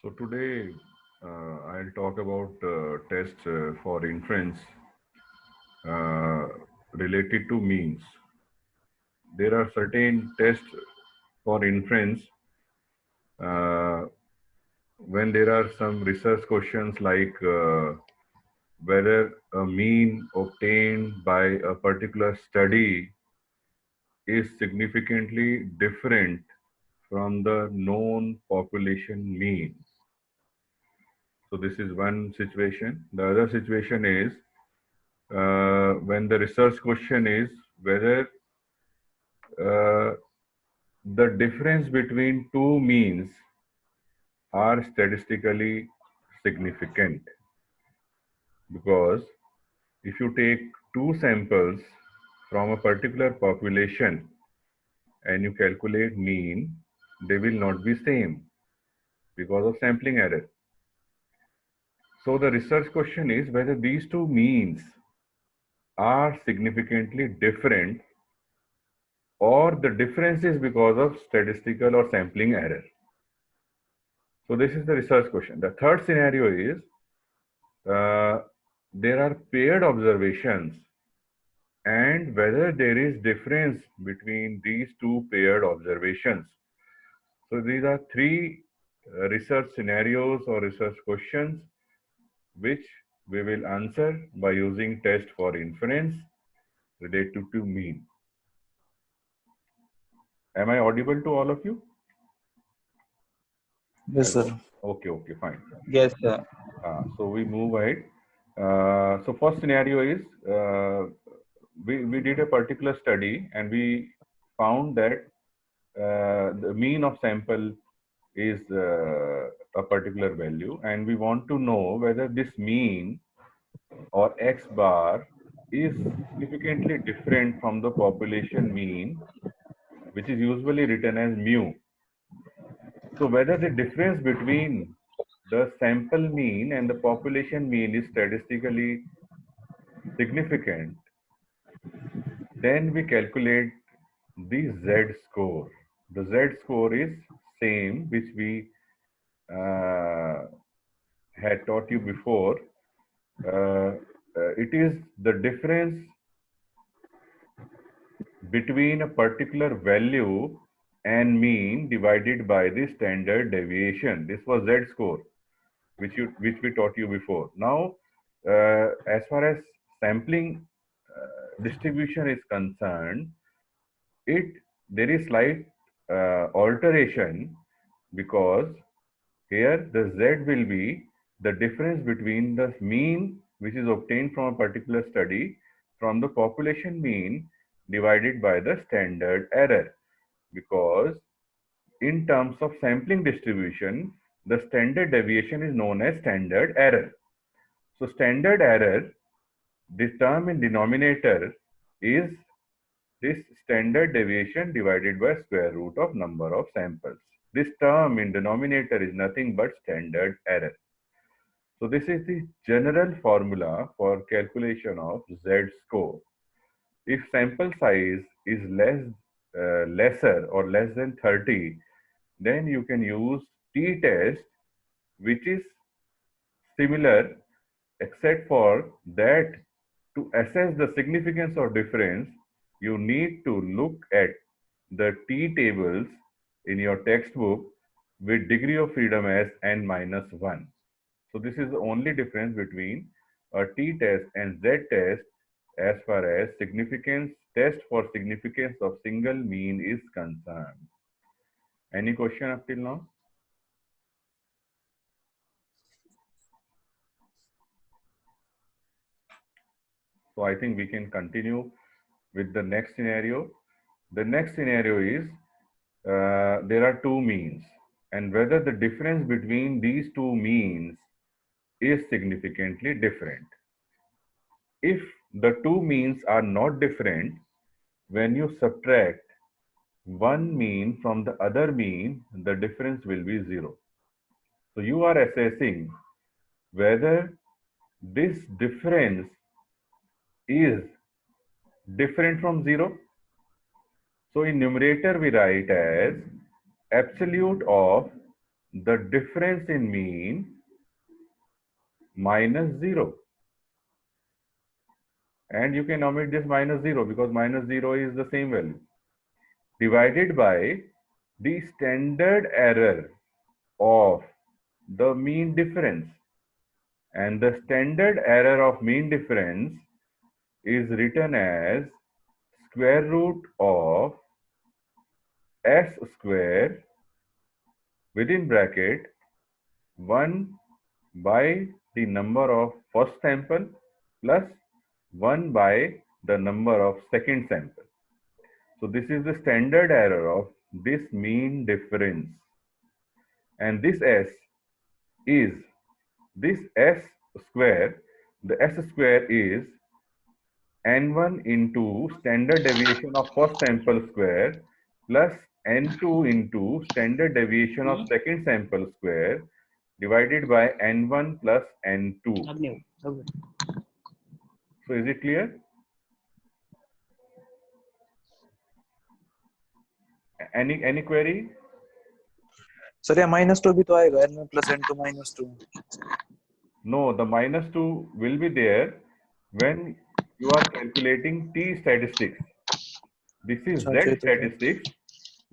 So today I'll talk about tests for inference uh, related to means. There are certain tests for inference uh, when there are some research questions like whether a mean obtained by a particular study is significantly different from the known population mean. So this is one situation. The other situation is when the research question is whether uh, the difference between two means are statistically significant. Because if you take two samples from a particular population and you calculate mean, they will not be same because of sampling error. So the research question is whether these two means are significantly different or the difference is because of statistical or sampling error. So this is the research question. The third scenario is there are paired observations and whether there is difference between these two paired observations. So these are three research scenarios or research questions which we will answer by using test for inference related to mean. Am I audible to all of you? Yes, Hello? sir. Okay, fine. Yes, sir. So we move ahead. So first scenario is we did a particular study and we found that the mean of sample is a particular value and we want to know whether this mean or x bar is significantly different from the population mean, which is usually written as mu. So whether the difference between the sample mean and the population mean is statistically significant, then we calculate the Z score. The Z score is same, which we had taught you before. It is the difference between a particular value and mean divided by the standard deviation. This was Z score, which we taught you before. Now, as far as sampling distribution is concerned, it there is slight alteration because here the Z will be the difference between the mean which is obtained from a particular study from the population mean divided by the standard error, because in terms of sampling distribution the standard deviation is known as standard error. So standard error, this term in denominator is this standard deviation divided by square root of number of samples. This term in denominator is nothing but standard error. So this is the general formula for calculation of Z score. If sample size is lesser or less than 30, then you can use t-test, which is similar except for that to assess the significance of difference, you need to look at the t tables in your textbook with degree of freedom as n minus 1. So this is the only difference between a t-test and z-test as far as significance test for significance of single mean is concerned. Any question up till now? So I think we can continue with the next scenario. The next scenario is there are two means and whether the difference between these two means is significantly different. If the two means are not different, when you subtract one mean from the other mean, the difference will be 0. So you are assessing whether this difference is different from 0. So in numerator we write as absolute of the difference in mean minus 0. And you can omit this minus 0 because minus 0 is the same value, divided by the standard error of the mean difference. And the standard error of mean difference is written as square root of s square within bracket 1 by the number of first sample plus 1 by the number of second sample. So this is the standard error of this mean difference. And this s is this s square. The s square is n1 into standard deviation of first sample square plus n2 into standard deviation of second sample square divided by n1 plus n2. So is it clear? Any query? Sir ये -2 भी तो आएगा, n1 plus n2 -2. No, the -2 will be there when you are calculating t statistics. This is z statistics.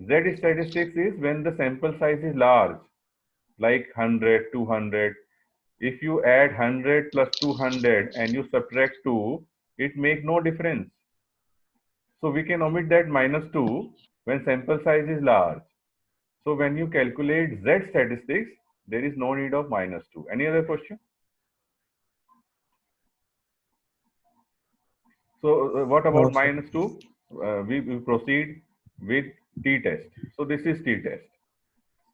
Z statistics is when the sample size is large, like 100, 200. If you add 100 plus 200 and you subtract 2, it makes no difference. So we can omit that -2 when sample size is large. So when you calculate Z statistics, there is no need of -2. Any other question? So what about -2? We proceed with t-test. So this is t-test.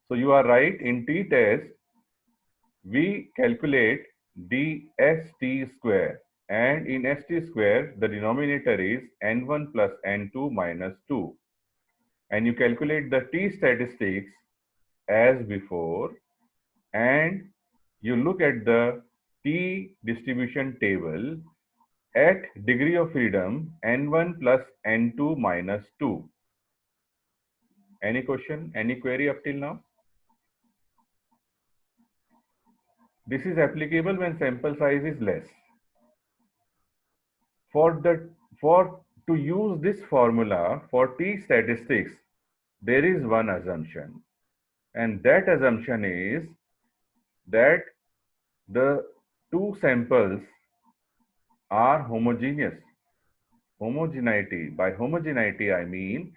So you are right, in t-test, we calculate dst square, and in st square, the denominator is n1 plus n2 minus 2. And you calculate the t statistics as before, and you look at the t distribution table at degree of freedom n1 plus n2 minus 2. Any question, any query up till now? This is applicable when sample size is less. To use this formula for t statistics, there is one assumption, and that assumption is that the two samples are homogeneous. Homogeneity. By homogeneity, I mean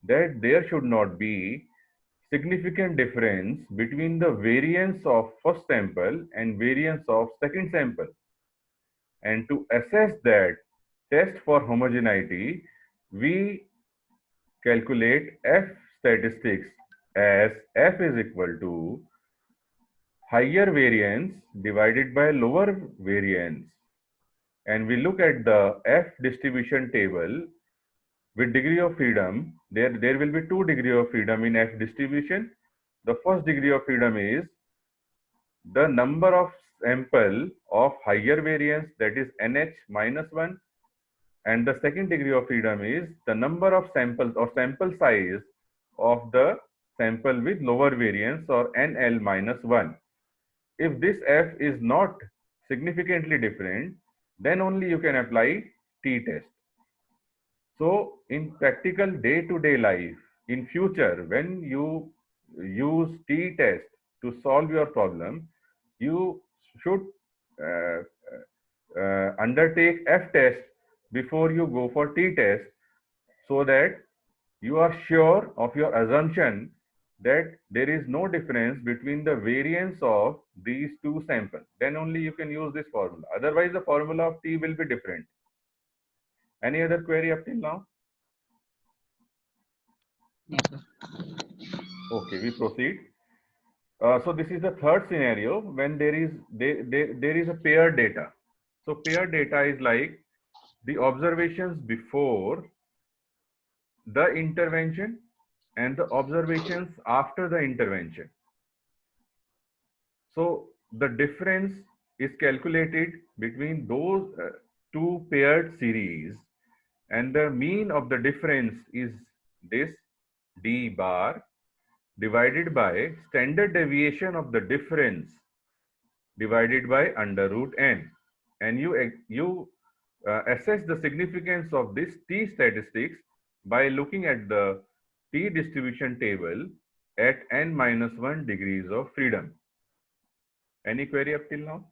that there should not be significant difference between the variance of first sample and variance of second sample. And to assess that test for homogeneity, we calculate F statistics as F is equal to higher variance divided by lower variance. And we look at the F distribution table with degree of freedom. There will be 2 degrees of freedom in F distribution. The first degree of freedom is the number of sample of higher variance, that is NH minus 1. And the second degree of freedom is the number of samples or sample size of the sample with lower variance, or NL minus 1. If this F is not significantly different, then only you can apply t-test. So in practical day-to-day life, in future, when you use t-test to solve your problem, you should undertake F-test before you go for t-test, so that you are sure of your assumption that there is no difference between the variance of these two samples. Then only you can use this formula. Otherwise, the formula of t will be different. Any other query up till now? Okay, we proceed. So this is the third scenario when there is a paired data. So paired data is like the observations before the intervention and the observations after the intervention. So the difference is calculated between those two paired series, and the mean of the difference is this d bar, divided by standard deviation of the difference divided by under root n. And you assess the significance of this t statistics by looking at the t distribution table at n minus 1 degrees of freedom. Any query up till now?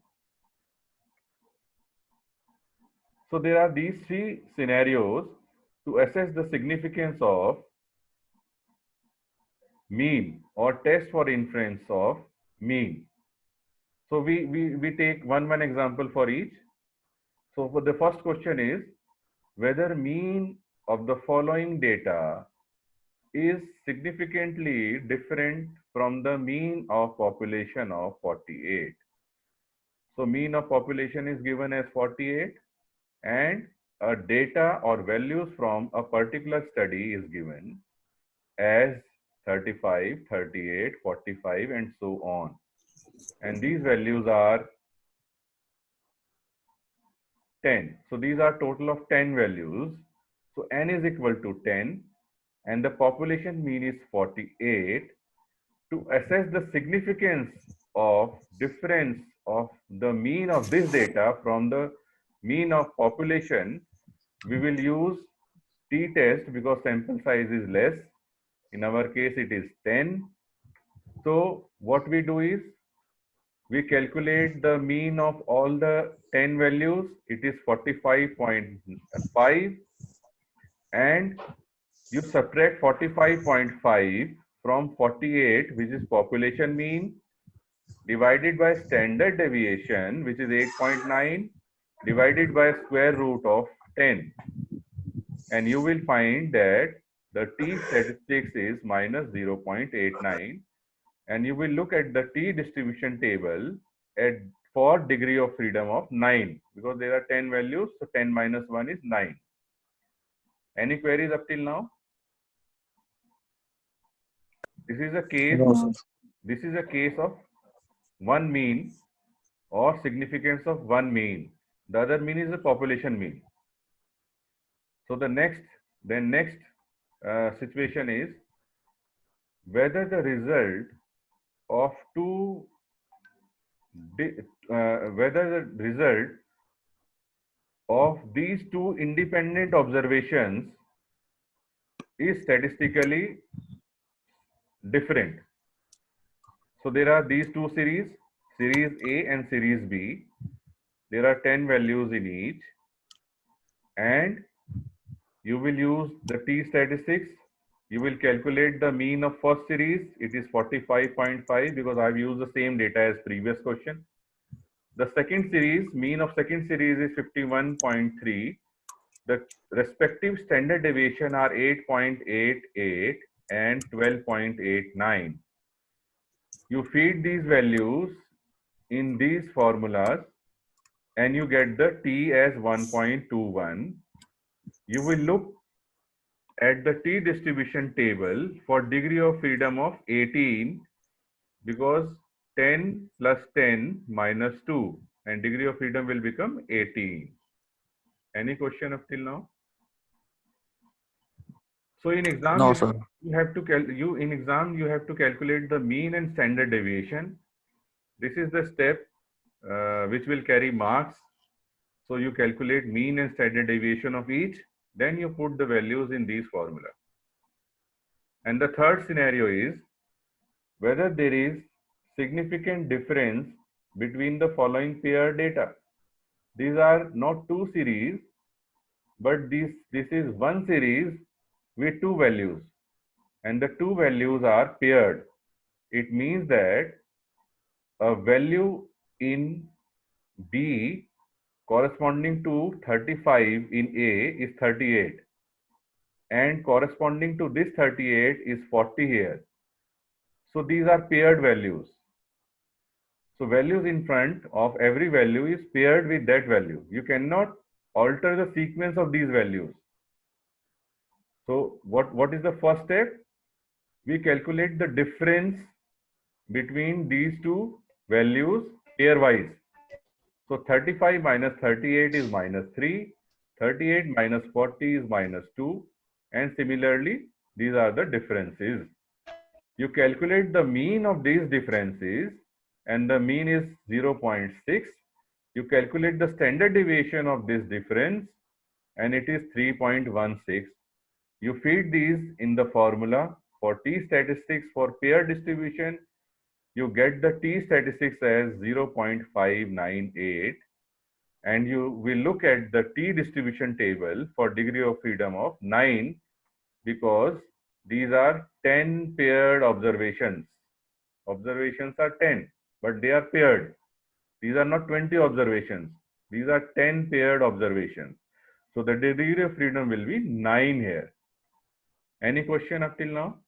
So there are these three scenarios to assess the significance of mean or test for inference of mean. So we take one example for each. So for the first question is whether mean of the following data is significantly different from the mean of population of 48. So mean of population is given as 48 and a data or values from a particular study is given as 35, 38, 45 and so on. And these values are 10. So these are total of 10 values. So n is equal to 10 and the population mean is 48. To assess the significance of difference of the mean of this data from the mean of population, we will use t-test because sample size is less. In our case, it is 10. So what we do is we calculate the mean of all the 10 values. It is 45.5 and you subtract 45.5 from 48, which is population mean, divided by standard deviation, which is 8.9, divided by square root of 10. And you will find that the t statistics is minus 0.89. And you will look at the t distribution table at for degree of freedom of 9 because there are 10 values. So 10 minus 1 is 9. Any queries up till now? This is a case. No, sir. This is a case of one mean or significance of one mean. The other mean is the population mean. So the next situation is whether the result of these two independent observations is statistically different. So there are these two series, series A and series B. There are 10 values in each and you will use the t statistics. You will calculate the mean of first series. It is 45.5 because I've used the same data as previous question. The second series, mean of second series is 51.3. The respective standard deviation are 8.88 and 12.89. You feed these values in these formulas and you get the t as 1.21. You will look at the t distribution table for degree of freedom of 18 because 10 plus 10 minus 2 and degree of freedom will become 18. Any question up till now? So in exam No, you sir. have to calculate the mean and standard deviation. This is the step which will carry marks. So you calculate mean and standard deviation of each, then you put the values in these formula. And the third scenario is whether there is significant difference between the following pair data. These are not two series, but this is one series with two values and the two values are paired. It means that a value in B corresponding to 35 in A is 38 and corresponding to this 38 is 40 here. So these are paired values. So values in front of every value is paired with that value. You cannot alter the sequence of these values. So what is the first step? We calculate the difference between these two values pairwise. So 35 minus 38 is minus 3, 38 minus 40 is minus 2 and similarly these are the differences. You calculate the mean of these differences, and the mean is 0.6. You calculate the standard deviation of this difference, and it is 3.16. You feed these in the formula for t statistics for pair distribution. You get the t statistics as 0.598, and you will look at the t distribution table for degree of freedom of 9, because these are 10 paired observations. Observations are 10, but they are paired. These are not 20 observations. These are 10 paired observations. So the degree of freedom will be 9 here. Any question up till now?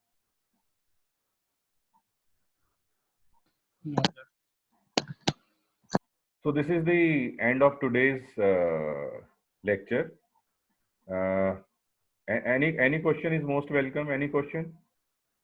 No, sir. So this is the end of today's lecture. Any question is most welcome. Any question?